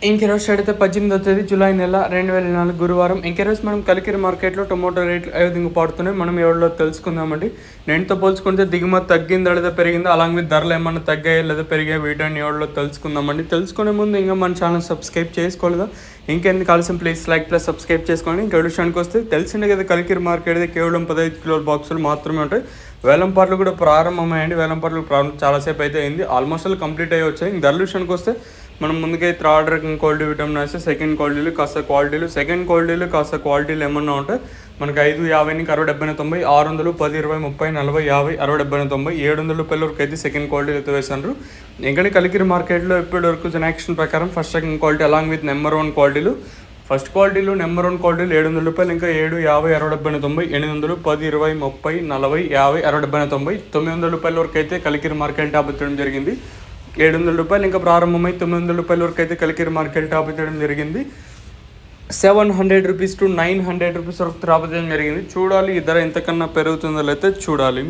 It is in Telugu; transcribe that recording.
ఇంకెరోజు అయితే 18వ తేదీ జూలై నెల 2024 గురువారం. ఇంకెరోజు మనం కలికిరి మార్కెట్లో టొమాటో రేట్లు ఏ విధంగా పడుతున్నాయి మనం ఎవరిలో తెలుసుకుందామండి. నేనుతో పోల్చుకుంటే దిగుమతి తగ్గిందా లేదా పెరిగిందా, అలాగే ధరలు ఏమన్నా తగ్గాయా లేదా పెరిగాయా వీటిని ఎవరిలో తెలుసుకుందామండి. తెలుసుకునే ముందు ఇంకా మన ఛానల్ సబ్స్క్రైబ్ చేసుకోలేదా, ఇంకెందుకు ఆలస్యం ప్లీజ్ లైక్ ప్లస్ సబ్స్క్రైబ్ చేసుకోండి. ఇంకా విషయానికి వస్తే తెలిసిందే కదా, కలికిరి మార్కెట్ అయితే కేవలం 15 కిలోల బాక్సులు మాత్రమే ఉంటాయి. వేలంపాట్లు కూడా ప్రారంభమయ్యండి. వేలంపాట్లు చాలాసేపు అయితే అయింది, ఆల్మోస్ట్ అలా కంప్లీట్ అయ్యి వచ్చాయి. ఇంక ధరల విషయానికి వస్తే మనం ముందుకే థర్డ్ రకం క్వాలిటీ విటమిన్ వేస్తే సెకండ్ క్వాలిటీలు కాస్త క్వాలిటీలు ఏమన్నా ఉంటాయి మనకి 5, 50, 60, 70, 90, 600, 10, 20, 30, 40, 50, 60, 70, 90, 700 రూపాయల వరకు అయితే సెకండ్ క్వాలిటీలు అయితే వేసారు. ఇంకా కలికిరి మార్కెట్లో ఇప్పటి వరకు జనాక్షన్ ప్రకారం first second quality along with number 1 క్వాలిటీలు, ఫస్ట్ క్వాలిటీలు నెంబర్ 1 క్వాలిటీలు 700 రూపాయలు, ఇంకా 7, 50, 60, 70, 90, 800, 10, 20, 30, 40, 50, 60, 70, 90, 900 రూపాయల వరకు అయితే కలికిరి మార్కెట్ టాప్ ఎత్తడం జరిగింది. 700 రూపాయలు ఇంకా ప్రారంభమై 900 రూపాయల వరకు అయితే కలికిరి మార్కెట్ టాప్ ఎత్తడం జరిగింది. 700 రూపీస్ టు 900 రూపీస్ వరకు టాప్ ఎత్తడం జరిగింది. చూడాలి ఈ ధర ఎంతకన్నా పెరుగుతుందో అయితే చూడాలి.